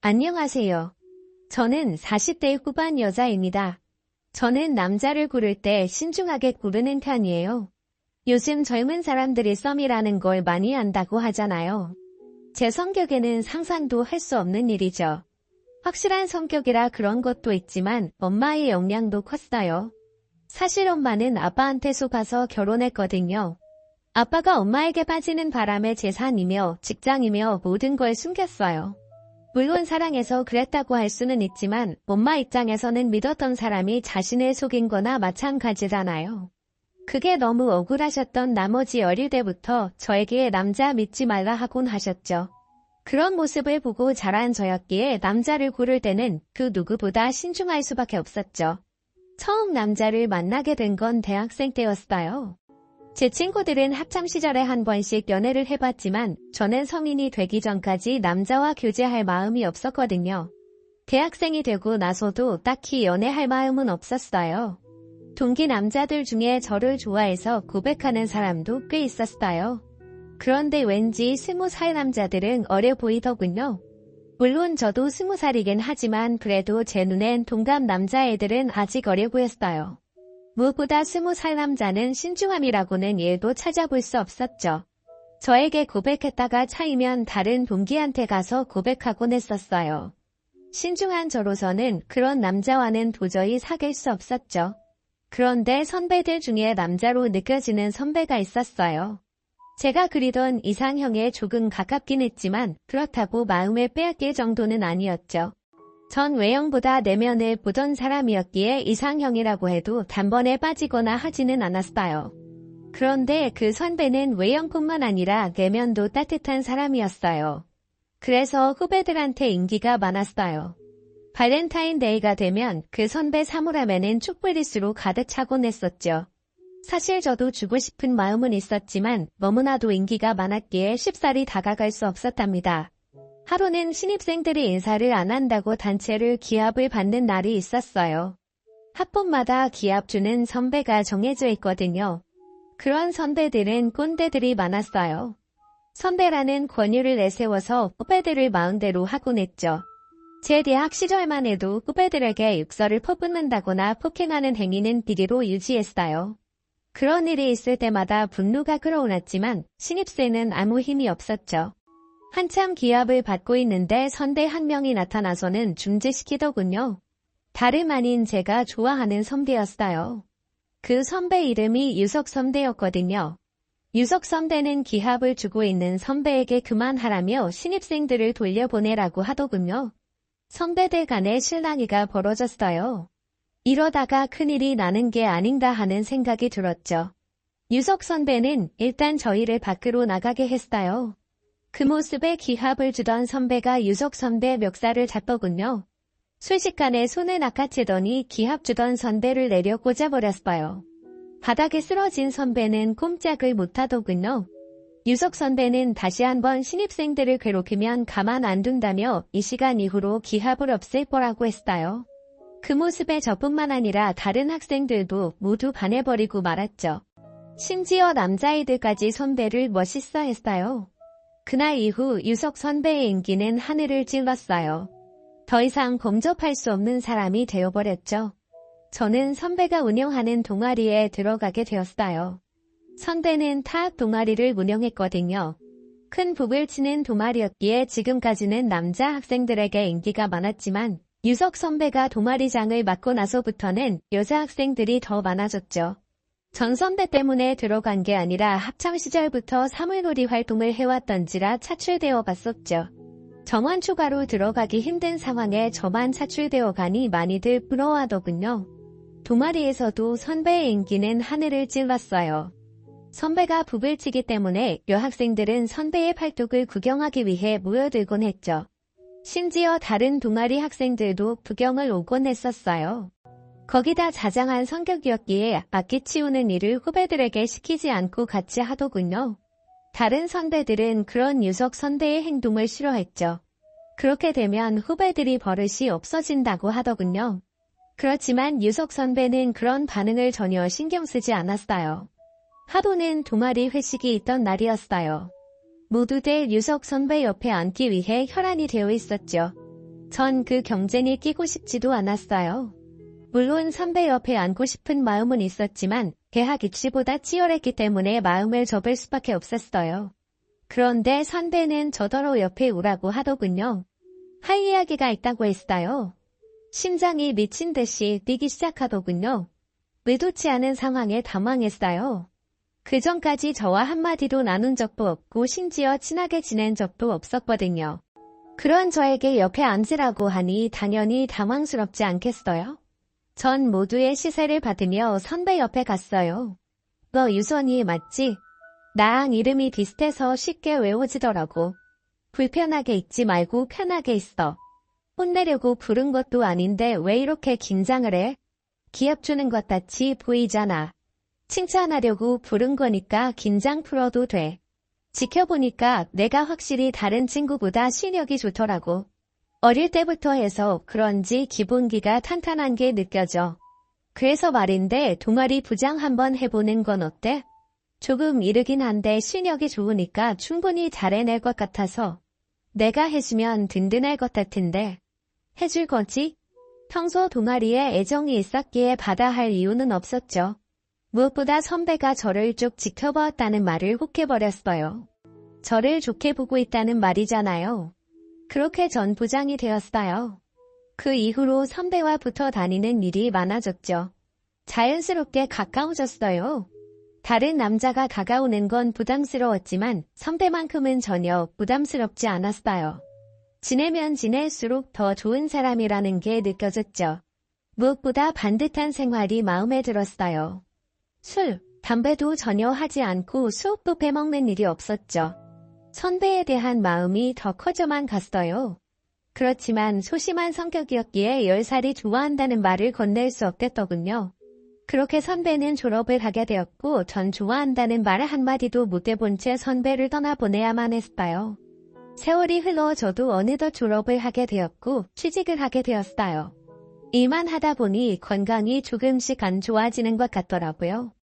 안녕하세요. 저는 40대 후반 여자입니다. 저는 남자를 고를 때 신중하게 고르는 편이에요. 요즘 젊은 사람들이 썸이라는 걸 많이 한다고 하잖아요. 제 성격에는 상상도 할 수 없는 일이죠. 확실한 성격이라 그런 것도 있지만 엄마의 영향도 컸어요. 사실 엄마는 아빠한테 속아서 결혼했거든요. 아빠가 엄마에게 빠지는 바람에 재산이며 직장이며 모든 걸 숨겼어요. 물론 사랑해서 그랬다고 할 수는 있지만 엄마 입장에서는 믿었던 사람이 자신을 속인 거나 마찬가지잖아요. 그게 너무 억울하셨던 나머지 어릴 때부터 저에게 남자 믿지 말라 하곤 하셨죠. 그런 모습을 보고 자란 저였기에 남자를 고를 때는 그 누구보다 신중할 수밖에 없었죠. 처음 남자를 만나게 된 건 대학생 때였어요. 제 친구들은 학창시절에 한 번씩 연애를 해봤지만 저는 성인이 되기 전까지 남자와 교제할 마음이 없었거든요. 대학생이 되고 나서도 딱히 연애할 마음은 없었어요. 동기 남자들 중에 저를 좋아해서 고백하는 사람도 꽤 있었어요. 그런데 왠지 20살 남자들은 어려 보이더군요. 물론 저도 20살이긴 하지만 그래도 제 눈엔 동갑 남자애들은 아직 어려 보였어요. 무엇보다 20살 남자는 신중함이라고는 일도 찾아볼 수 없었죠. 저에게 고백했다가 차이면 다른 동기한테 가서 고백하곤 했었어요. 신중한 저로서는 그런 남자와는 도저히 사귈 수 없었죠. 그런데 선배들 중에 남자로 느껴지는 선배가 있었어요. 제가 그리던 이상형에 조금 가깝긴 했지만 그렇다고 마음을 빼앗길 정도는 아니었죠. 전 외형보다 내면을 보던 사람이었기에 이상형이라고 해도 단번에 빠지거나 하지는 않았어요. 그런데 그 선배는 외형뿐만 아니라 내면도 따뜻한 사람이었어요. 그래서 후배들한테 인기가 많았어요. 발렌타인데이가 되면 그 선배 사물함에는 촛불리스로 가득 차곤 했었죠. 사실 저도 주고 싶은 마음은 있었지만 너무나도 인기가 많았기에 쉽사리 다가갈 수 없었답니다. 하루는 신입생들이 인사를 안 한다고 단체를 기합을 받는 날이 있었어요. 학번마다 기합 주는 선배가 정해져 있거든요. 그런 선배들은 꼰대들이 많았어요. 선배라는 권유를 내세워서 후배들을 마음대로 하곤 했죠. 제 대학 시절만 해도 후배들에게 육설을 퍼붓는다거나 폭행하는 행위는 비리로 유지했어요. 그런 일이 있을 때마다 분노가 끌어올랐지만 신입생은 아무 힘이 없었죠. 한참 기합을 받고 있는데 선배 한 명이 나타나서는 중지시키더군요. 다름 아닌 제가 좋아하는 선배였어요. 그 선배 이름이 유석 선배였거든요. 유석 선배는 기합을 주고 있는 선배에게 그만하라며 신입생들을 돌려보내라고 하더군요. 선배들 간에 실랑이가 벌어졌어요. 이러다가 큰일이 나는 게 아닌가 하는 생각이 들었죠. 유석 선배는 일단 저희를 밖으로 나가게 했어요. 그 모습에 기합을 주던 선배가 유석 선배 멱살을 잡더군요. 순식간에 손을 낚아채더니 기합 주던 선배를 내려 꽂아버렸어요. 바닥에 쓰러진 선배는 꼼짝을 못하더군요. 유석 선배는 다시 한번 신입생들을 괴롭히면 가만 안 둔다며 이 시간 이후로 기합을 없앨 거라고 했어요. 그 모습에 저뿐만 아니라 다른 학생들도 모두 반해버리고 말았죠. 심지어 남자애들까지 선배를 멋있어 했어요. 그날 이후 유석 선배의 인기는 하늘을 찔렀어요. 더 이상 범접할 수 없는 사람이 되어버렸죠. 저는 선배가 운영하는 동아리에 들어가게 되었어요. 선배는 타악 동아리를 운영했거든요. 큰 북을 치는 동아리였기에 지금까지는 남자 학생들에게 인기가 많았지만 유석 선배가 동아리장을 맡고 나서부터는 여자 학생들이 더 많아졌죠. 전 선배 때문에 들어간 게 아니라 학창시절부터 사물놀이 활동을 해왔던지라 차출되어 봤었죠. 정원 추가로 들어가기 힘든 상황에 저만 차출되어 가니 많이들 부러워하더군요. 동아리에서도 선배의 인기는 하늘을 찔렀어요. 선배가 북을 치기 때문에 여학생들은 선배의 팔뚝을 구경하기 위해 모여들곤 했죠. 심지어 다른 동아리 학생들도 구경을 오곤 했었어요. 거기다 자장한 성격이었기에 악기 치우는 일을 후배들에게 시키지 않고 같이 하더군요. 다른 선배들은 그런 유석 선배의 행동을 싫어했죠. 그렇게 되면 후배들이 버릇이 없어진다고 하더군요. 그렇지만 유석 선배는 그런 반응을 전혀 신경 쓰지 않았어요. 하루는 동아리 회식이 있던 날이었어요. 모두들 유석 선배 옆에 앉기 위해 혈안이 되어 있었죠. 전 그 경쟁에 끼고 싶지도 않았어요. 물론 선배 옆에 앉고 싶은 마음은 있었지만 대학 입시보다 치열했기 때문에 마음을 접을 수밖에 없었어요. 그런데 선배는 저더러 옆에 오라고 하더군요. 할 이야기가 있다고 했어요. 심장이 미친 듯이 뛰기 시작하더군요. 의도치 않은 상황에 당황했어요. 그 전까지 저와 한마디도 나눈 적도 없고 심지어 친하게 지낸 적도 없었거든요. 그런 저에게 옆에 앉으라고 하니 당연히 당황스럽지 않겠어요? 전 모두의 시세를 받으며 선배 옆에 갔어요. 너 유선이 맞지? 나랑 이름이 비슷해서 쉽게 외워지더라고. 불편하게 있지 말고 편하게 있어. 혼내려고 부른 것도 아닌데 왜 이렇게 긴장을 해? 기합 주는 것 같이 보이잖아. 칭찬하려고 부른 거니까 긴장 풀어도 돼. 지켜보니까 내가 확실히 다른 친구보다 실력이 좋더라고. 어릴 때부터 해서 그런지 기본기가 탄탄한 게 느껴져. 그래서 말인데 동아리 부장 한번 해보는 건 어때? 조금 이르긴 한데 실력이 좋으니까 충분히 잘해낼 것 같아서. 내가 해주면 든든할 것 같은데. 해줄 거지? 평소 동아리에 애정이 있었기에 받아 할 이유는 없었죠. 무엇보다 선배가 저를 쭉 지켜보았다는 말을 혹해버렸어요. 저를 좋게 보고 있다는 말이잖아요. 그렇게 전 부장이 되었어요. 그 이후로 선배와 붙어 다니는 일이 많아졌죠. 자연스럽게 가까워졌어요. 다른 남자가 다가오는 건 부담스러웠지만 선배만큼은 전혀 부담스럽지 않았어요. 지내면 지낼수록 더 좋은 사람이라는 게 느껴졌죠. 무엇보다 반듯한 생활이 마음에 들었어요. 술, 담배도 전혀 하지 않고 수업도 빼먹는 일이 없었죠. 선배에 대한 마음이 더 커져만 갔어요. 그렇지만 소심한 성격이었기에 10살이 좋아한다는 말을 건넬 수 없겠더군요. 그렇게 선배는 졸업을 하게 되었고 전 좋아한다는 말 한마디도 못 해본 채 선배를 떠나보내야만 했어요. 세월이 흘러 저도 어느덧 졸업을 하게 되었고 취직을 하게 되었어요. 일만 하다 보니 건강이 조금씩 안 좋아지는 것 같더라고요.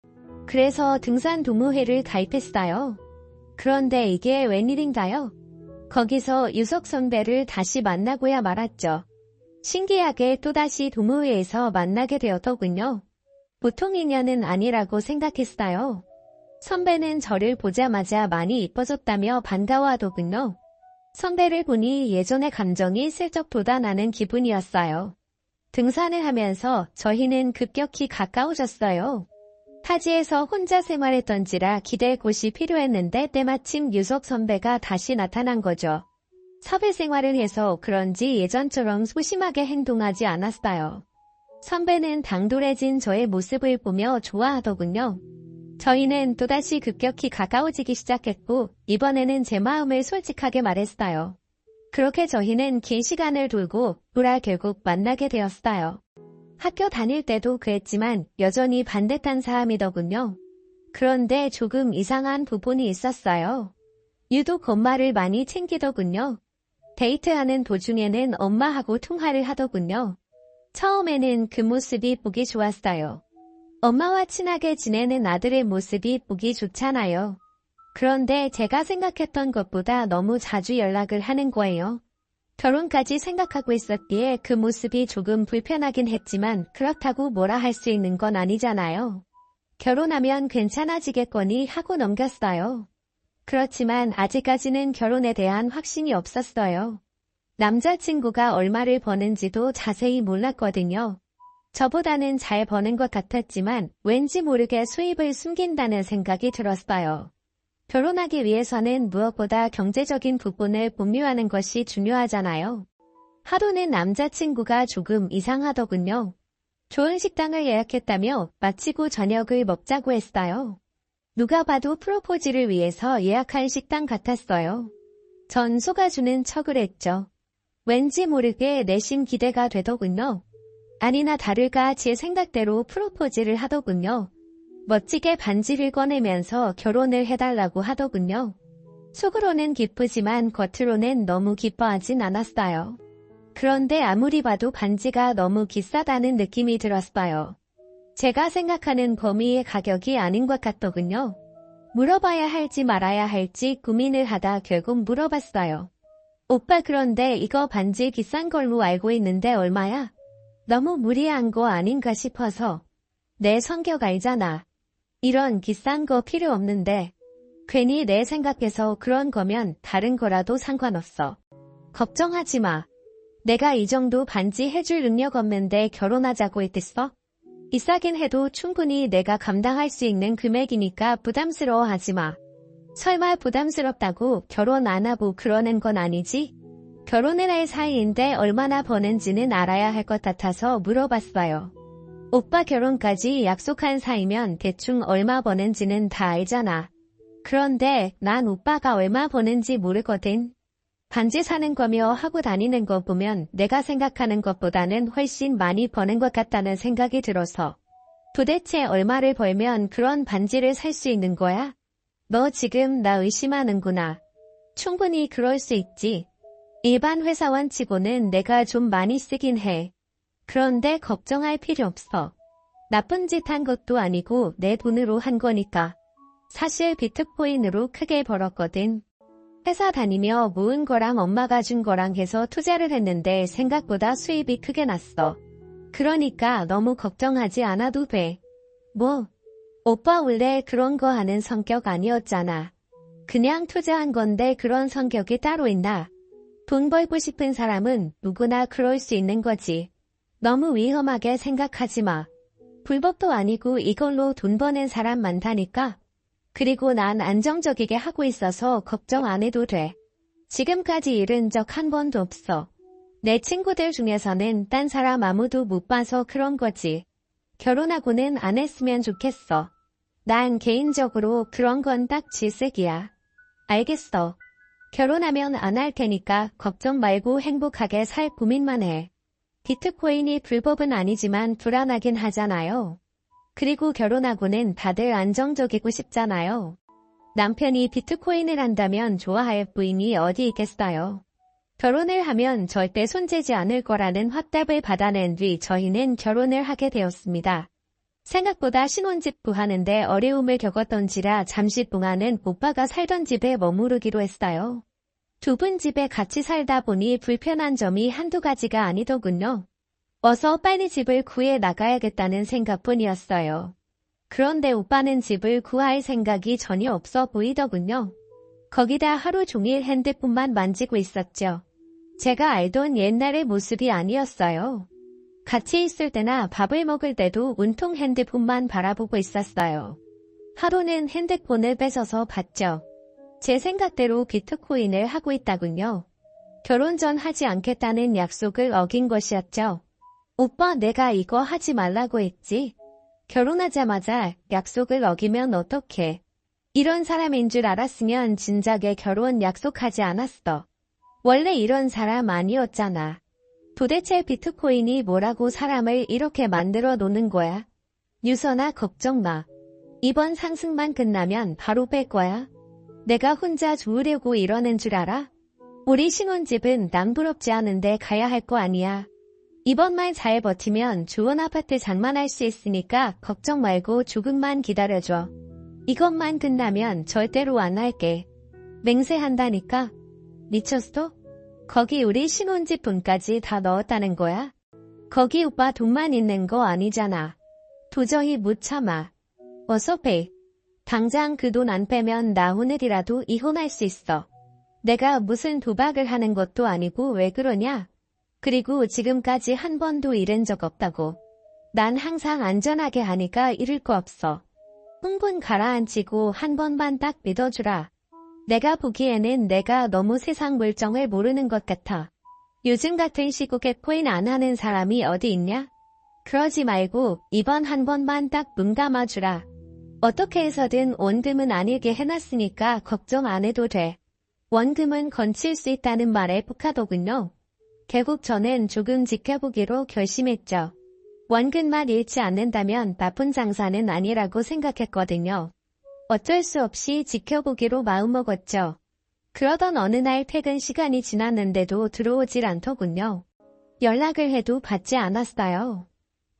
그래서 등산 동호회를 가입했어요. 그런데 이게 웬일인가요? 거기서 유석 선배를 다시 만나고야 말았죠. 신기하게 또다시 동호회에서 만나게 되었더군요. 보통 인연은 아니라고 생각했어요. 선배는 저를 보자마자 많이 이뻐졌다며 반가워하더군요. 선배를 보니 예전의 감정이 슬쩍 돋아나는 기분이었어요. 등산을 하면서 저희는 급격히 가까워졌어요. 타지에서 혼자 생활했던지라 기댈 곳이 필요했는데 때마침 유석 선배가 다시 나타난 거죠. 사회 생활을 해서 그런지 예전처럼 소심하게 행동하지 않았어요. 선배는 당돌해진 저의 모습을 보며 좋아하더군요. 저희는 또다시 급격히 가까워지기 시작했고 이번에는 제 마음을 솔직하게 말했어요. 그렇게 저희는 긴 시간을 돌고 돌아 결국 만나게 되었어요. 학교 다닐 때도 그랬지만 여전히 반듯한 사람이더군요. 그런데 조금 이상한 부분이 있었어요. 유독 엄마를 많이 챙기더군요. 데이트하는 도중에는 엄마하고 통화를 하더군요. 처음에는 그 모습이 보기 좋았어요. 엄마와 친하게 지내는 아들의 모습이 보기 좋잖아요. 그런데 제가 생각했던 것보다 너무 자주 연락을 하는 거예요. 결혼까지 생각하고 있었기에 그 모습이 조금 불편하긴 했지만 그렇다고 뭐라 할 수 있는 건 아니잖아요. 결혼하면 괜찮아지겠거니 하고 넘겼어요. 그렇지만 아직까지는 결혼에 대한 확신이 없었어요. 남자친구가 얼마를 버는지도 자세히 몰랐거든요. 저보다는 잘 버는 것 같았지만 왠지 모르게 수입을 숨긴다는 생각이 들었어요. 결혼하기 위해서는 무엇보다 경제적인 부분을 분명하는 것이 중요하잖아요. 하루는 남자친구가 조금 이상하더군요. 좋은 식당을 예약했다며 마치고 저녁을 먹자고 했어요. 누가 봐도 프로포즈를 위해서 예약한 식당 같았어요. 전 속아주는 척을 했죠. 왠지 모르게 내심 기대가 되더군요. 아니나 다를까 제 생각대로 프로포즈를 하더군요. 멋지게 반지를 꺼내면서 결혼을 해달라고 하더군요. 속으로는 기쁘지만 겉으로는 너무 기뻐하진 않았어요. 그런데 아무리 봐도 반지가 너무 비싸다는 느낌이 들었어요. 제가 생각하는 범위의 가격이 아닌 것 같더군요. 물어봐야 할지 말아야 할지 고민을 하다 결국 물어봤어요. 오빠 그런데 이거 반지 비싼 걸로 알고 있는데 얼마야? 너무 무리한 거 아닌가 싶어서. 내 성격 알잖아. 이런 비싼 거 필요 없는데. 괜히 내 생각해서 그런 거면 다른 거라도 상관없어. 걱정하지 마. 내가 이 정도 반지 해줄 능력 없는데 결혼하자고 했겠어? 비싸긴 해도 충분히 내가 감당할 수 있는 금액이니까 부담스러워하지 마. 설마 부담스럽다고 결혼 안 하고 그러는 건 아니지? 결혼을 할 사이인데 얼마나 버는지는 알아야 할 것 같아서 물어봤어요. 오빠 결혼까지 약속한 사이면 대충 얼마 버는지는 다 알잖아. 그런데 난 오빠가 얼마 버는지 모르거든. 반지 사는 거며 하고 다니는 거 보면 내가 생각하는 것보다는 훨씬 많이 버는 것 같다는 생각이 들어서. 도대체 얼마를 벌면 그런 반지를 살 수 있는 거야? 너 지금 나 의심하는구나. 충분히 그럴 수 있지. 일반 회사원 치고는 내가 좀 많이 쓰긴 해. 그런데 걱정할 필요 없어. 나쁜 짓 한 것도 아니고 내 돈으로 한 거니까. 사실 비트코인으로 크게 벌었거든. 회사 다니며 모은 거랑 엄마가 준 거랑 해서 투자를 했는데 생각보다 수입이 크게 났어. 그러니까 너무 걱정하지 않아도 돼. 뭐? 오빠 원래 그런 거 하는 성격 아니었잖아. 그냥 투자한 건데 그런 성격이 따로 있나? 돈 벌고 싶은 사람은 누구나 그럴 수 있는 거지. 너무 위험하게 생각하지 마. 불법도 아니고 이걸로 돈 버는 사람 많다니까. 그리고 난 안정적이게 하고 있어서 걱정 안 해도 돼. 지금까지 잃은 적 한 번도 없어. 내 친구들 중에서는 딴 사람 아무도 못 봐서 그런 거지. 결혼하고는 안 했으면 좋겠어. 난 개인적으로 그런 건 딱 질색이야. 알겠어. 결혼하면 안 할 테니까 걱정 말고 행복하게 살 고민만 해. 비트코인이 불법은 아니지만 불안하긴 하잖아요. 그리고 결혼하고는 다들 안정적이고 싶잖아요. 남편이 비트코인을 한다면 좋아할 부인이 어디 있겠어요. 결혼을 하면 절대 손재지 않을 거라는 확답을 받아낸 뒤 저희는 결혼을 하게 되었습니다. 생각보다 신혼집 구하는데 어려움을 겪었던지라 잠시 동안은 오빠가 살던 집에 머무르기로 했어요. 두 분 집에 같이 살다 보니 불편한 점이 한두 가지가 아니더군요. 어서 빨리 집을 구해 나가야겠다는 생각뿐이었어요. 그런데 오빠는 집을 구할 생각이 전혀 없어 보이더군요. 거기다 하루 종일 핸드폰만 만지고 있었죠. 제가 알던 옛날의 모습이 아니었어요. 같이 있을 때나 밥을 먹을 때도 온통 핸드폰만 바라보고 있었어요. 하루는 핸드폰을 뺏어서 봤죠. 제 생각대로 비트코인을 하고 있다군요. 결혼 전 하지 않겠다는 약속을 어긴 것이었죠. 오빠 내가 이거 하지 말라고 했지. 결혼하자마자 약속을 어기면 어떡해. 이런 사람인 줄 알았으면 진작에 결혼 약속하지 않았어. 원래 이런 사람 아니었잖아. 도대체 비트코인이 뭐라고 사람을 이렇게 만들어 놓는 거야? 유선아 걱정 마. 이번 상승만 끝나면 바로 뺄 거야. 내가 혼자 좋으려고 이러는 줄 알아? 우리 신혼집은 남 부럽지 않은데 가야 할 거 아니야. 이번만 잘 버티면 좋은 아파트 장만할 수 있으니까 걱정 말고 조금만 기다려줘. 이것만 끝나면 절대로 안 할게. 맹세한다니까. 미쳤어? 거기 우리 신혼집 돈까지 다 넣었다는 거야? 거기 오빠 돈만 있는 거 아니잖아. 도저히 못 참아. 어서 빼. 당장 그 돈 안 빼면 나 오늘이라도 이혼할 수 있어. 내가 무슨 도박을 하는 것도 아니고 왜 그러냐? 그리고 지금까지 한 번도 잃은 적 없다고. 난 항상 안전하게 하니까 잃을 거 없어. 흥분 가라앉히고 한 번만 딱 믿어주라. 내가 보기에는 내가 너무 세상 물정을 모르는 것 같아. 요즘 같은 시국에 코인 안 하는 사람이 어디 있냐? 그러지 말고 이번 한 번만 딱 눈 감아주라. 어떻게 해서든 원금은 안 잃게 해놨으니까 걱정 안 해도 돼. 원금은 건칠 수 있다는 말에 북하더군요. 결국 저는 조금 지켜보기로 결심했죠. 원금만 잃지 않는다면 나쁜 장사는 아니라고 생각했거든요. 어쩔 수 없이 지켜보기로 마음먹었죠. 그러던 어느 날 퇴근 시간이 지났는데도 들어오질 않더군요. 연락을 해도 받지 않았어요.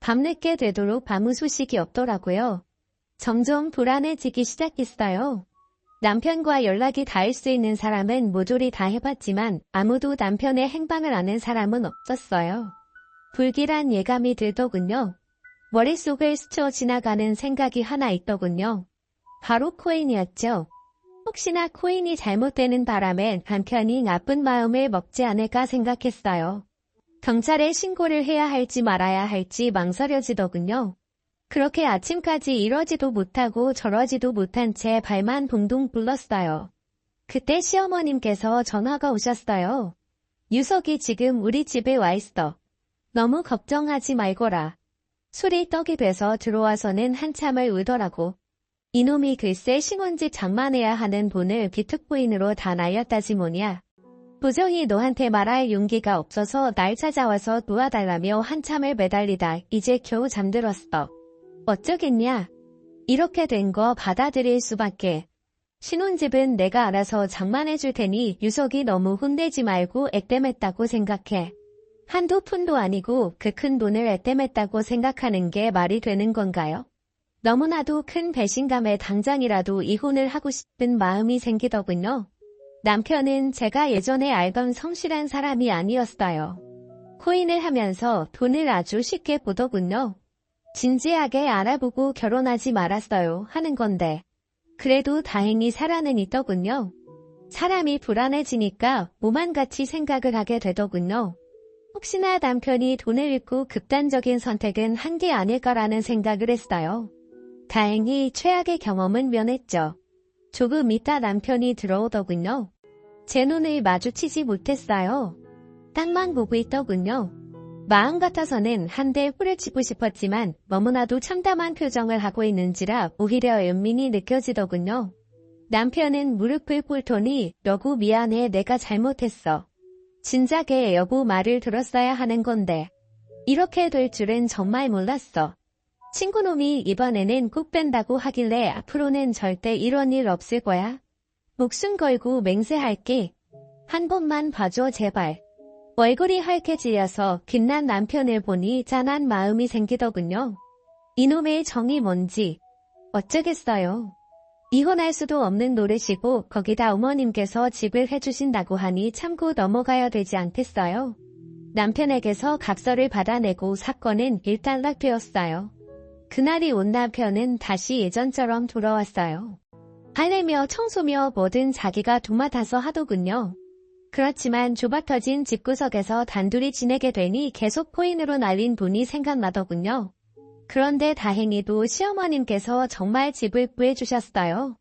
밤늦게 되도록 아무 소식이 없더라고요. 점점 불안해지기 시작했어요. 남편과 연락이 닿을 수 있는 사람은 모조리 다 해봤지만 아무도 남편의 행방을 아는 사람은 없었어요. 불길한 예감이 들더군요. 머릿속을 스쳐 지나가는 생각이 하나 있더군요. 바로 코인이었죠. 혹시나 코인이 잘못되는 바람에 남편이 나쁜 마음을 먹지 않을까 생각했어요. 경찰에 신고를 해야 할지 말아야 할지 망설여지더군요. 그렇게 아침까지 이러지도 못하고 저러지도 못한 채 발만 동동 굴렀어요. 그때 시어머님께서 전화가 오셨어요. 유석이 지금 우리 집에 와 있어. 너무 걱정하지 말거라. 술이 떡이 돼서 들어와서는 한참을 울더라고. 이놈이 글쎄 신혼집 장만해야 하는 돈을 비트코인으로 다 날렸다지 뭐냐. 도저히 너한테 말할 용기가 없어서 날 찾아와서 도와달라며 한참을 매달리다 이제 겨우 잠들었어. 어쩌겠냐. 이렇게 된 거 받아들일 수밖에. 신혼집은 내가 알아서 장만해줄 테니 유석이 너무 혼내지 말고 액땜했다고 생각해. 한두 푼도 아니고 그 큰 돈을 액땜했다고 생각하는 게 말이 되는 건가요? 너무나도 큰 배신감에 당장이라도 이혼을 하고 싶은 마음이 생기더군요. 남편은 제가 예전에 알던 성실한 사람이 아니었어요. 코인을 하면서 돈을 아주 쉽게 보더군요. 진지하게 알아보고 결혼하지 말았어요 하는 건데. 그래도 다행히 살아는 있더군요. 사람이 불안해지니까 오만같이 생각을 하게 되더군요. 혹시나 남편이 돈을 잃고 극단적인 선택은 한 게 아닐까라는 생각을 했어요. 다행히 최악의 경험은 면했죠. 조금 있다 남편이 들어오더군요. 제 눈을 마주치지 못했어요. 땅만 보고 있더군요. 마음 같아서는 한 대 후려치고 싶었지만 너무나도 참담한 표정을 하고 있는지라 오히려 연민이 느껴지더군요. 남편은 무릎을 꿇더니 여보 미안해 내가 잘못했어. 진작에 여보 말을 들었어야 하는 건데. 이렇게 될 줄은 정말 몰랐어. 친구놈이 이번에는 꼭 뺀다고 하길래 앞으로는 절대 이런 일 없을 거야. 목숨 걸고 맹세할게. 한 번만 봐줘 제발. 얼굴이 할개지려서 빛난 남편을 보니 짠한 마음이 생기더군요. 이놈의 정이 뭔지 어쩌겠어요. 이혼할 수도 없는 노릇이고 거기다 어머님께서 집을 해주신다고 하니 참고 넘어가야 되지 않겠어요. 남편에게서 각서를 받아내고 사건은 일단락되었어요. 그날이 온 남편은 다시 예전처럼 돌아왔어요. 할래며 청소며 뭐든 자기가 도맡아서 하더군요. 그렇지만 좁아터진 집구석에서 단둘이 지내게 되니 계속 코인으로 날린 돈이 생각나더군요. 그런데 다행히도 시어머님께서 정말 집을 구해주셨어요.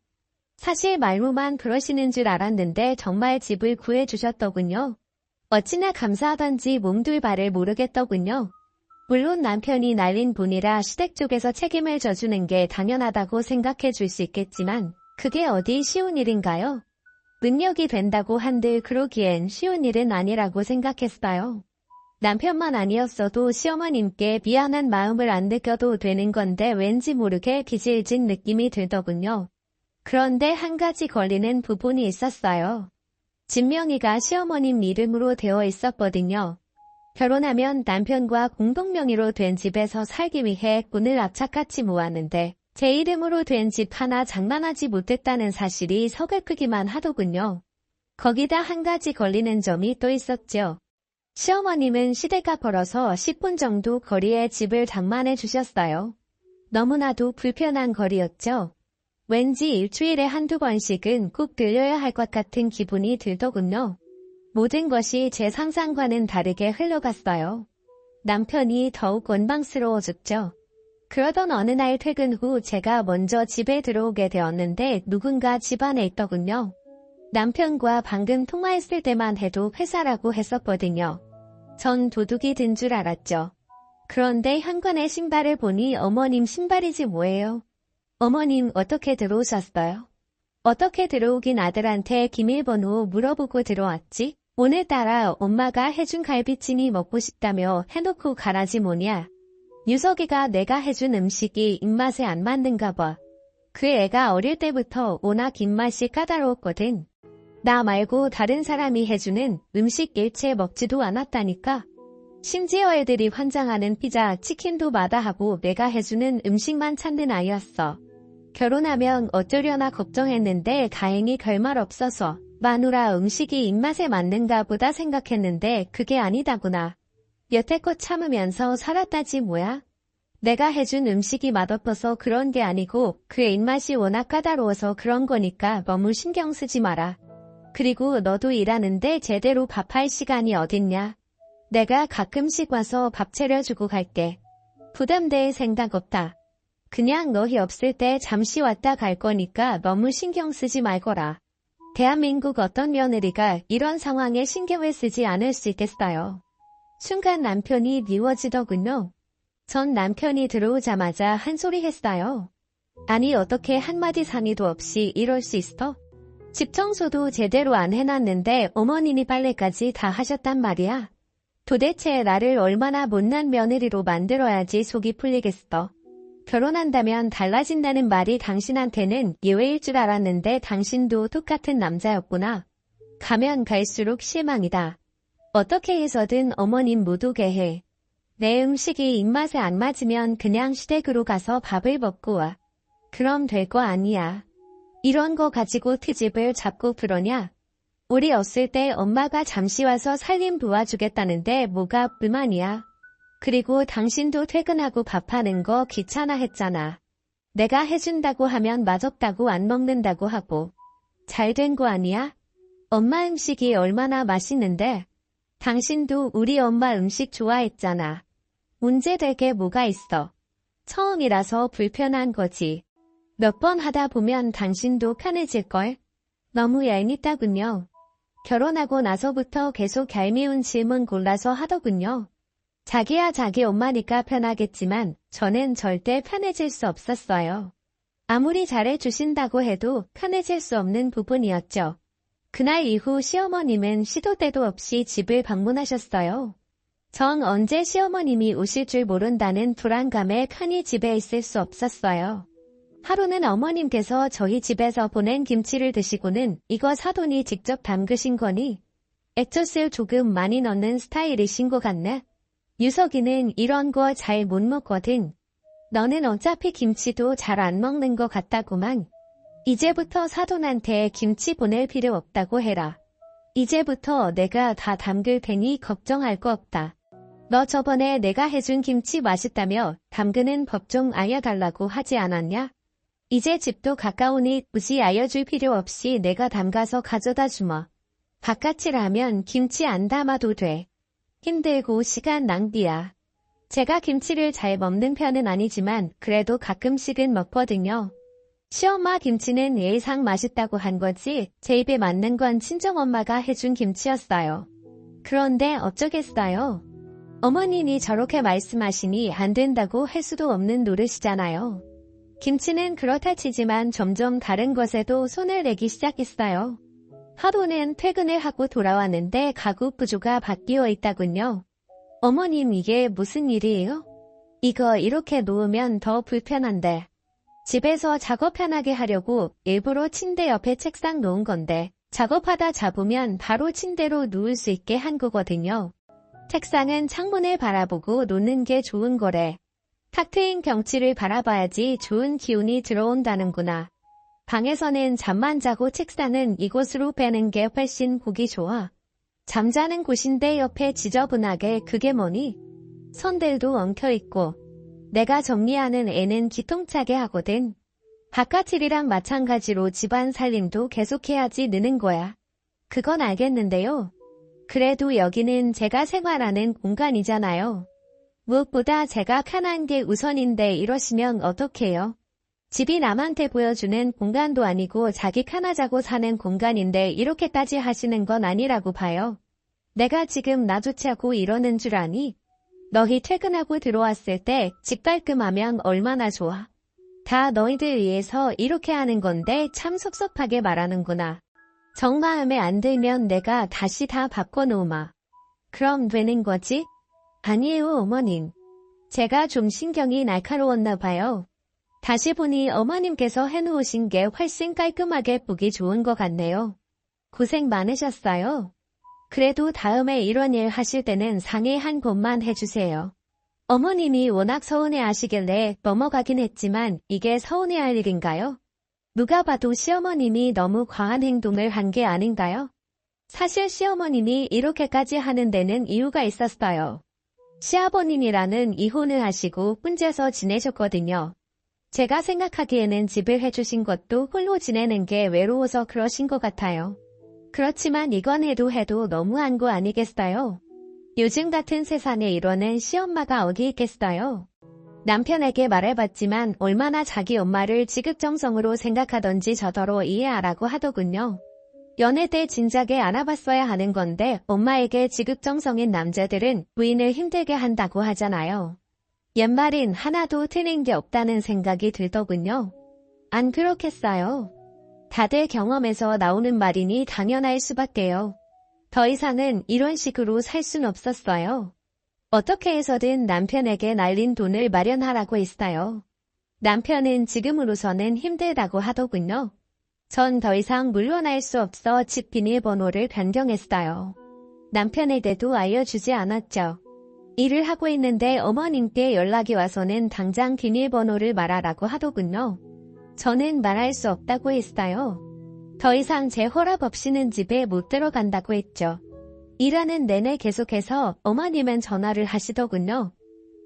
사실 말로만 그러시는 줄 알았는데 정말 집을 구해주셨더군요. 어찌나 감사하던지 몸둘바를 모르겠더군요. 물론 남편이 날린 돈이라 시댁 쪽에서 책임을 져주는 게 당연하다고 생각해 줄 수 있겠지만 그게 어디 쉬운 일인가요? 능력이 된다고 한들 그러기엔 쉬운 일은 아니라고 생각했어요. 남편만 아니었어도 시어머님께 미안한 마음을 안 느껴도 되는 건데 왠지 모르게 빚을 진 느낌이 들더군요. 그런데 한 가지 걸리는 부분이 있었어요. 진명이가 시어머님 이름으로 되어 있었거든요. 결혼하면 남편과 공동명의로 된 집에서 살기 위해 돈을 악착같이 모았는데 제 이름으로 된 집 하나 장만하지 못했다는 사실이 서글프기만 하더군요. 거기다 한 가지 걸리는 점이 또 있었죠. 시어머님은 시대가 벌어서 10분 정도 거리에 집을 장만해 주셨어요. 너무나도 불편한 거리였죠. 왠지 일주일에 한두 번씩은 꼭 들려야 할 것 같은 기분이 들더군요. 모든 것이 제 상상과는 다르게 흘러갔어요. 남편이 더욱 원망스러워졌죠. 그러던 어느 날 퇴근 후 제가 먼저 집에 들어오게 되었는데 누군가 집 안에 있더군요. 남편과 방금 통화했을 때만 해도 회사라고 했었거든요. 전 도둑이 든 줄 알았죠. 그런데 현관에 신발을 보니 어머님 신발이지 뭐예요. 어머님 어떻게 들어오셨어요? 어떻게 들어오긴 아들한테 기밀번호 물어보고 들어왔지? 오늘따라 엄마가 해준 갈비찜이 먹고 싶다며 해놓고 가라지 뭐냐. 유석이가 내가 해준 음식이 입맛에 안 맞는가 봐. 그 애가 어릴 때부터 워낙 입맛이 까다로웠거든. 나 말고 다른 사람이 해주는 음식 일체 먹지도 않았다니까. 심지어 애들이 환장하는 피자, 치킨도 마다하고 내가 해주는 음식만 찾는 아이였어. 결혼하면 어쩌려나 걱정했는데 다행히 별말 없어서 마누라 음식이 입맛에 맞는가 보다 생각했는데 그게 아니다구나. 여태껏 참으면서 살았다지 뭐야. 내가 해준 음식이 맛없어서 그런 게 아니고 그의 입맛이 워낙 까다로워서 그런 거니까 너무 신경 쓰지 마라. 그리고 너도 일하는데 제대로 밥할 시간이 어딨냐. 내가 가끔씩 와서 밥 차려주고 갈게. 부담될 생각 없다. 그냥 너희 없을 때 잠시 왔다 갈 거니까 너무 신경 쓰지 말거라. 대한민국 어떤 며느리가 이런 상황에 신경을 쓰지 않을 수 있겠어요. 순간 남편이 미워지더군요. 전 남편이 들어오자마자 한 소리 했어요. 아니 어떻게 한마디 상의도 없이 이럴 수 있어? 집 청소도 제대로 안 해놨는데 어머님이 빨래까지 다 하셨단 말이야. 도대체 나를 얼마나 못난 며느리로 만들어야지 속이 풀리겠어. 결혼한다면 달라진다는 말이 당신한테는 예외일 줄 알았는데 당신도 똑같은 남자였구나. 가면 갈수록 실망이다. 어떻게 해서든 어머님 못 오게 해. 내 음식이 입맛에 안 맞으면 그냥 시댁으로 가서 밥을 먹고 와. 그럼 될 거 아니야. 이런 거 가지고 트집을 잡고 그러냐? 우리 없을 때 엄마가 잠시 와서 살림 도와주겠다는데 뭐가 불만이야? 그리고 당신도 퇴근하고 밥하는 거 귀찮아 했잖아. 내가 해준다고 하면 맛없다고 안 먹는다고 하고. 잘 된 거 아니야? 엄마 음식이 얼마나 맛있는데. 당신도 우리 엄마 음식 좋아했잖아. 문제될 게 뭐가 있어. 처음이라서 불편한 거지. 몇 번 하다 보면 당신도 편해질걸. 너무 얄밉다군요. 결혼하고 나서부터 계속 얄미운 질문 골라서 하더군요. 자기야 자기 엄마니까 편하겠지만 저는 절대 편해질 수 없었어요. 아무리 잘해주신다고 해도 편해질 수 없는 부분이었죠. 그날 이후 시어머님은 시도 때도 없이 집을 방문하셨어요. 전 언제 시어머님이 오실 줄 모른다는 불안감에 편히 집에 있을 수 없었어요. 하루는 어머님께서 저희 집에서 보낸 김치를 드시고는 이거 사돈이 직접 담그신 거니? 액젓을 조금 많이 넣는 스타일이신 것 같네? 유석이는 이런 거 잘 못 먹거든. 너는 어차피 김치도 잘 안 먹는 것 같다구만. 이제부터 사돈한테 김치 보낼 필요 없다고 해라. 이제부터 내가 다 담글 테니 걱정할 거 없다. 너 저번에 내가 해준 김치 맛있다며 담그는 법 좀 알려달라고 하지 않았냐? 이제 집도 가까우니 굳이 알려줄 필요 없이 내가 담가서 가져다 주마. 바깥이라면 김치 안 담아도 돼. 힘들고 시간 낭비야. 제가 김치를 잘 먹는 편은 아니지만 그래도 가끔씩은 먹거든요. 시엄마 김치는 예상 맛있다고 한 거지 제 입에 맞는 건 친정엄마가 해준 김치였어요. 그런데 어쩌겠어요. 어머님이 저렇게 말씀하시니 안 된다고 할 수도 없는 노릇이잖아요. 김치는 그렇다 치지만 점점 다른 것에도 손을 내기 시작했어요. 하루는 퇴근을 하고 돌아왔는데 가구 구조가 바뀌어 있다군요. 어머님 이게 무슨 일이에요? 이거 이렇게 놓으면 더 불편한데. 집에서 작업 편하게 하려고 일부러 침대 옆에 책상 놓은 건데 작업하다 잡으면 바로 침대로 누울 수 있게 한 거거든요. 책상은 창문을 바라보고 놓는 게 좋은 거래. 탁 트인 경치를 바라봐야지 좋은 기운이 들어온다는구나. 방에서는 잠만 자고 책상은 이곳으로 빼는 게 훨씬 보기 좋아. 잠자는 곳인데 옆에 지저분하게 그게 뭐니? 선들도 엉켜있고. 내가 정리하는 애는 기통차게 하거든. 바깥 일이랑 마찬가지로 집안 살림도 계속해야지 느는 거야. 그건 알겠는데요. 그래도 여기는 제가 생활하는 공간이잖아요. 무엇보다 제가 편한 게 우선인데 이러시면 어떡해요? 집이 남한테 보여주는 공간도 아니고 자기 편하자고 사는 공간인데 이렇게까지 하시는 건 아니라고 봐요. 내가 지금 나조차 하고 이러는 줄 아니? 너희 퇴근하고 들어왔을 때 집 깔끔하면 얼마나 좋아. 다 너희들 위해서 이렇게 하는 건데 참 섭섭하게 말하는구나. 정 마음에 안 들면 내가 다시 다 바꿔놓으마. 그럼 되는 거지? 아니에요 어머님. 제가 좀 신경이 날카로웠나 봐요. 다시 보니 어머님께서 해놓으신 게 훨씬 깔끔하게 보기 좋은 것 같네요. 고생 많으셨어요. 그래도 다음에 이런 일 하실 때는 상의 한 번만 해주세요. 어머님이 워낙 서운해하시길래 넘어가긴 했지만 이게 서운해할 일인가요? 누가 봐도 시어머님이 너무 과한 행동을 한 게 아닌가요? 사실 시어머님이 이렇게까지 하는 데는 이유가 있었어요. 시아버님이라는 이혼을 하시고 혼자서 지내셨거든요. 제가 생각하기에는 집을 해주신 것도 홀로 지내는 게 외로워서 그러신 것 같아요. 그렇지만 이건 해도 너무한 거 아니겠어요? 요즘 같은 세상에 이러는 시엄마가 어디 있겠어요? 남편에게 말해봤지만 얼마나 자기 엄마를 지극정성으로 생각하던지 저더러 이해하라고 하더군요. 연애 때 진작에 알아봤어야 하는 건데 엄마에게 지극정성인 남자들은 부인을 힘들게 한다고 하잖아요. 옛말인 하나도 틀린 게 없다는 생각이 들더군요. 안 그렇겠어요? 다들 경험에서 나오는 말이니 당연할 수밖에요. 더 이상은 이런 식으로 살 순 없었어요. 어떻게 해서든 남편에게 날린 돈을 마련하라고 했어요. 남편은 지금으로서는 힘들다고 하더군요. 전 더 이상 물러날 수 없어 집 비밀번호를 변경했어요. 남편에게도 알려주지 않았죠. 일을 하고 있는데 어머님께 연락이 와서는 당장 비밀번호를 말하라고 하더군요. 저는 말할 수 없다고 했어요. 더 이상 제 허락 없이는 집에 못 들어간다고 했죠. 일하는 내내 계속해서 어머님은 전화를 하시더군요.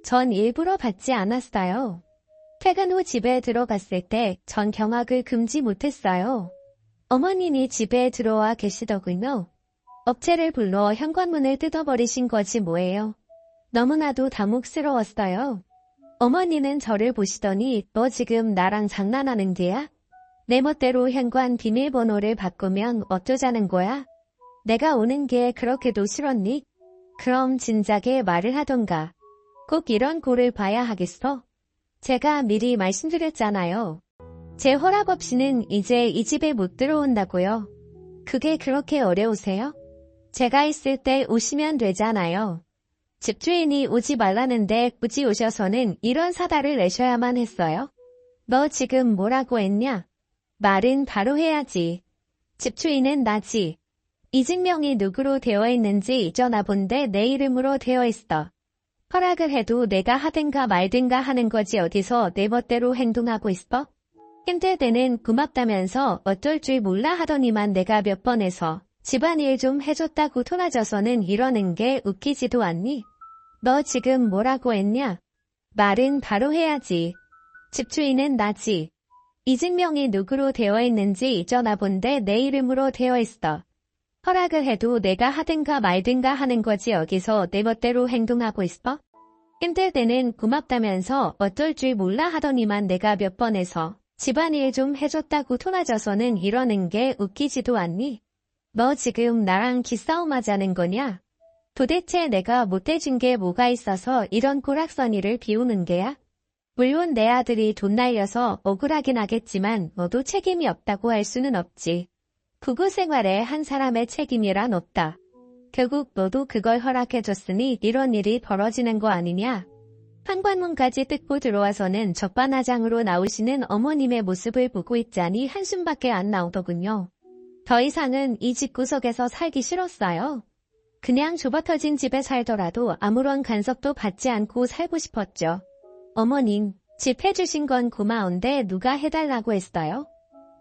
전 일부러 받지 않았어요. 퇴근 후 집에 들어갔을 때 전 경악을 금지 못했어요. 어머님이 집에 들어와 계시더군요. 업체를 불러 현관문을 뜯어버리신 거지 뭐예요. 너무나도 당혹스러웠어요. 어머니는 저를 보시더니 너 지금 나랑 장난하는 게야? 내 멋대로 현관 비밀번호를 바꾸면 어쩌자는 거야? 내가 오는 게 그렇게도 싫었니? 그럼 진작에 말을 하던가. 꼭 이런 꼴을 봐야 하겠어? 제가 미리 말씀드렸잖아요. 제 허락 없이는 이제 이 집에 못 들어온다고요. 그게 그렇게 어려우세요? 제가 있을 때 오시면 되잖아요. 집주인이 오지 말라는데 굳이 오셔서는 이런 사달을 내셔야만 했어요? 너 지금 뭐라고 했냐? 말은 바로 해야지. 집주인은 나지. 이 증명이 누구로 되어 있는지 전화본데 내 이름으로 되어 있어. 허락을 해도 내가 하든가 말든가 하는 거지 어디서 내 멋대로 행동하고 있어? 힘들 때는 고맙다면서 어쩔 줄 몰라 하더니만 내가 몇 번 해서 집안일 좀 해줬다고 토라져서는 이러는 게 웃기지도 않니? 너 지금 뭐라고 했냐? 말은 바로 해야지. 집주인은 나지. 이 증명이 누구로 되어 있는지 전화본데 내 이름으로 되어 있어. 허락을 해도 내가 하든가 말든가 하는 거지 여기서 내 멋대로 행동하고 있어? 힘들 때는 고맙다면서 어쩔 줄 몰라 하더니만 내가 몇 번 해서 집안일 좀 해줬다고 토라져서는 이러는 게 웃기지도 않니? 너 지금 나랑 기싸움 하자는 거냐? 도대체 내가 못해준 게 뭐가 있어서 이런 꼬락서니를 비우는 게야? 물론 내 아들이 돈 날려서 억울하긴 하겠지만 너도 책임이 없다고 할 수는 없지. 부부 생활에 한 사람의 책임이란 없다. 결국 너도 그걸 허락해줬으니 이런 일이 벌어지는 거 아니냐? 현관문까지 뜯고 들어와서는 적반하장으로 나오시는 어머님의 모습을 보고 있자니 한숨밖에 안 나오더군요. 더 이상은 이 집구석에서 살기 싫었어요. 그냥 좁아터진 집에 살더라도 아무런 간섭도 받지 않고 살고 싶었죠. 어머님, 집 해주신 건 고마운데 누가 해달라고 했어요?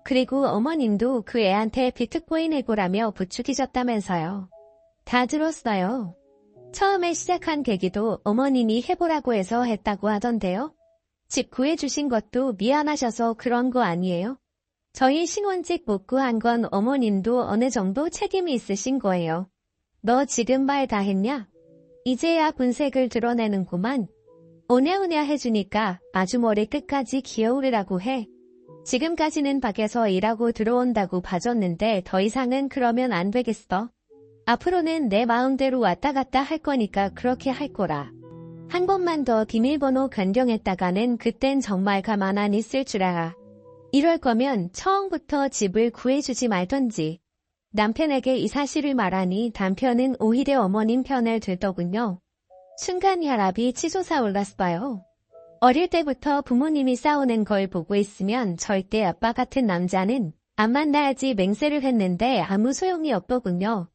그리고 어머님도 그 애한테 비트코인 해보라며 부추기셨다면서요. 다 들었어요. 처음에 시작한 계기도 어머님이 해보라고 해서 했다고 하던데요. 집 구해주신 것도 미안하셔서 그런 거 아니에요? 저희 신혼집 못 구한 건 어머님도 어느 정도 책임이 있으신 거예요. 너 지금 말 다 했냐? 이제야 본색을 드러내는구만. 오냐오냐 해주니까 아주 머리 끝까지 기어오르라고 해. 지금까지는 밖에서 일하고 들어온다고 봐줬는데 더 이상은 그러면 안 되겠어. 앞으로는 내 마음대로 왔다 갔다 할 거니까 그렇게 할 거라. 한 번만 더 비밀번호 변경했다가는 그땐 정말 가만 안 있을 줄 알아. 이럴 거면 처음부터 집을 구해주지 말던지. 남편에게 이 사실을 말하니 남편은 오히려 어머님 편을 들더군요. 순간 혈압이 치솟아 올랐어요. 어릴 때부터 부모님이 싸우는 걸 보고 있으면 절대 아빠 같은 남자는 안 만나야지 맹세를 했는데 아무 소용이 없더군요.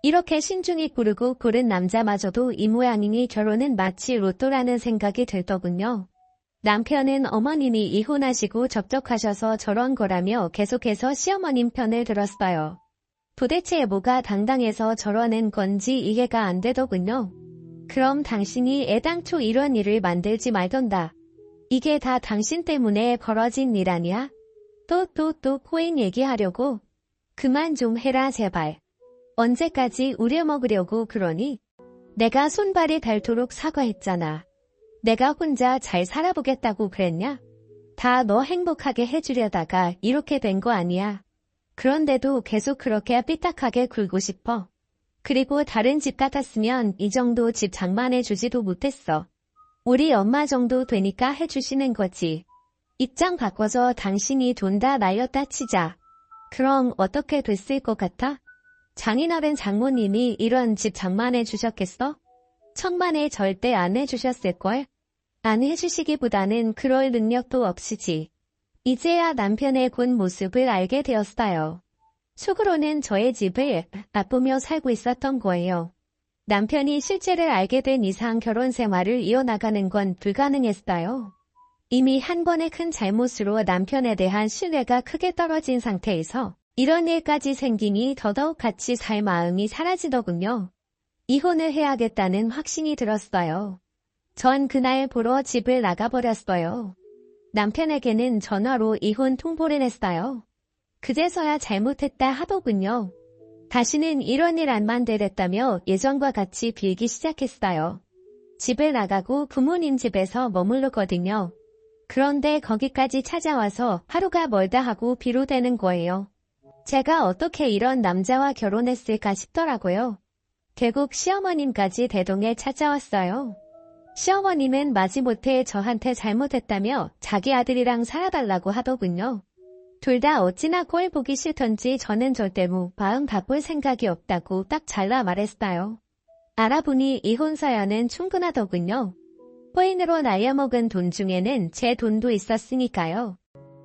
이렇게 신중히 고른 남자마저도 이 모양이니 결혼은 마치 로또라는 생각이 들더군요. 남편은 어머님이 이혼하시고 접촉하셔서 저런 거라며 계속해서 시어머님 편을 들었어요. 도대체 뭐가 당당해서 저러는 건지 이해가 안 되더군요. 그럼 당신이 애당초 이런 일을 만들지 말던다. 이게 다 당신 때문에 벌어진 일 아니야? 또 코인 얘기하려고? 그만 좀 해라 제발. 언제까지 우려먹으려고 그러니? 내가 손발이 닳도록 사과했잖아. 내가 혼자 잘 살아보겠다고 그랬냐? 다 너 행복하게 해주려다가 이렇게 된 거 아니야. 그런데도 계속 그렇게 삐딱하게 굴고 싶어. 그리고 다른 집 같았으면 이 정도 집 장만해주지도 못했어. 우리 엄마 정도 되니까 해주시는 거지. 입장 바꿔서 당신이 돈 다 날렸다 치자. 그럼 어떻게 됐을 것 같아? 장인어른 장모님이 이런 집 장만해 주셨겠어? 천만에 절대 안 해주셨을걸? 안 해주시기보다는 그럴 능력도 없이지. 이제야 남편의 본 모습을 알게 되었어요. 속으로는 저의 집을 나쁘며 살고 있었던 거예요. 남편이 실제를 알게 된 이상 결혼 생활을 이어나가는 건 불가능했어요. 이미 한 번의 큰 잘못으로 남편에 대한 신뢰가 크게 떨어진 상태에서 이런 일까지 생기니 더더욱 같이 살 마음이 사라지더군요. 이혼을 해야겠다는 확신이 들었어요. 전 그날 보러 집을 나가버렸어요. 남편에게는 전화로 이혼 통보를 했어요. 그제서야 잘못했다 하더군요. 다시는 이런 일 안 만들겠다며 예전과 같이 빌기 시작했어요. 집을 나가고 부모님 집에서 머무르거든요. 그런데 거기까지 찾아와서 하루가 멀다 하고 비로되는 거예요. 제가 어떻게 이런 남자와 결혼했을까 싶더라고요. 결국 시어머님까지 대동에 찾아왔어요. 시어머님은 마지못해 저한테 잘못했다며 자기 아들이랑 살아달라고 하더군요. 둘 다 어찌나 꼴 보기 싫던지 저는 절대로 마음 바꿀 생각이 없다고 딱 잘라 말했어요. 알아보니 이혼 사연은 충분하더군요. 코인으로 날려먹은 돈 중에는 제 돈도 있었으니까요.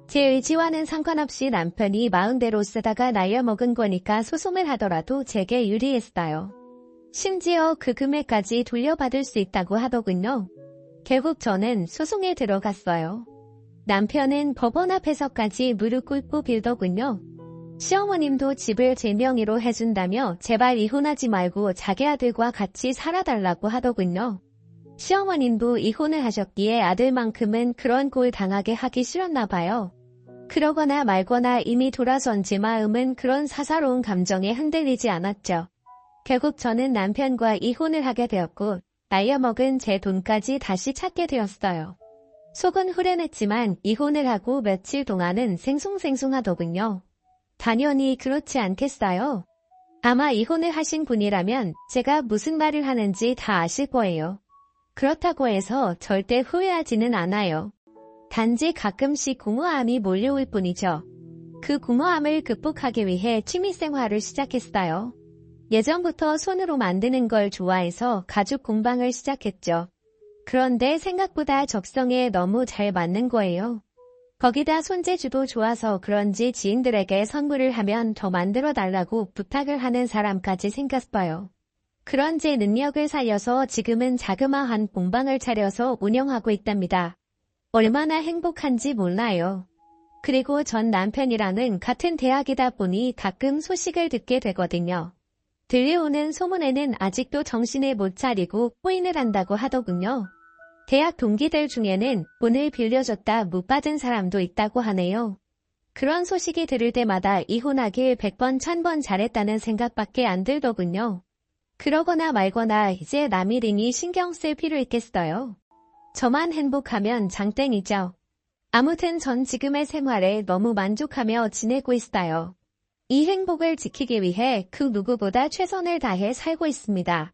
제 의지와는 상관없이 남편이 마음대로 쓰다가 날려먹은 거니까 소송을 하더라도 제게 유리했어요. 심지어 그 금액까지 돌려받을 수 있다고 하더군요. 결국 저는 소송에 들어갔어요. 남편은 법원 앞에서까지 무릎 꿇고 빌더군요. 시어머님도 집을 제 명의로 해준다며 제발 이혼하지 말고 자기 아들과 같이 살아달라고 하더군요. 시어머님도 이혼을 하셨기에 아들만큼은 그런 꼴 당하게 하기 싫었나 봐요. 그러거나 말거나 이미 돌아선 제 마음은 그런 사사로운 감정에 흔들리지 않았죠. 결국 저는 남편과 이혼을 하게 되었고 날려먹은 제 돈까지 다시 찾게 되었어요. 속은 후련했지만 이혼을 하고 며칠 동안은 생숭생숭하더군요. 당연히 그렇지 않겠어요? 아마 이혼을 하신 분이라면 제가 무슨 말을 하는지 다 아실 거예요. 그렇다고 해서 절대 후회하지는 않아요. 단지 가끔씩 공허함이 몰려올 뿐이죠. 그 공허함을 극복하기 위해 취미생활을 시작했어요. 예전부터 손으로 만드는 걸 좋아해서 가죽 공방을 시작했죠. 그런데 생각보다 적성에 너무 잘 맞는 거예요. 거기다 손재주도 좋아서 그런지 지인들에게 선물을 하면 더 만들어 달라고 부탁을 하는 사람까지 생겼어요. 그런 제 능력을 살려서 지금은 자그마한 공방을 차려서 운영하고 있답니다. 얼마나 행복한지 몰라요. 그리고 전 남편이랑은 같은 대학이다 보니 가끔 소식을 듣게 되거든요. 들려오는 소문에는 아직도 정신을 못 차리고 코인을 한다고 하더군요. 대학 동기들 중에는 돈을 빌려줬다 못 받은 사람도 있다고 하네요. 그런 소식이 들을 때마다 이혼하길 100번 1000번 잘했다는 생각밖에 안 들더군요. 그러거나 말거나 이제 남 일이니 신경 쓸 필요 있겠어요. 저만 행복하면 장땡이죠. 아무튼 전 지금의 생활에 너무 만족하며 지내고 있어요. 이 행복을 지키기 위해 그 누구보다 최선을 다해 살고 있습니다.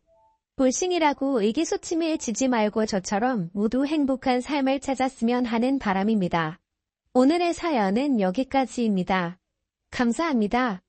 불신이라고 의기소침해지지 말고 저처럼 모두 행복한 삶을 찾았으면 하는 바람입니다. 오늘의 사연은 여기까지입니다. 감사합니다.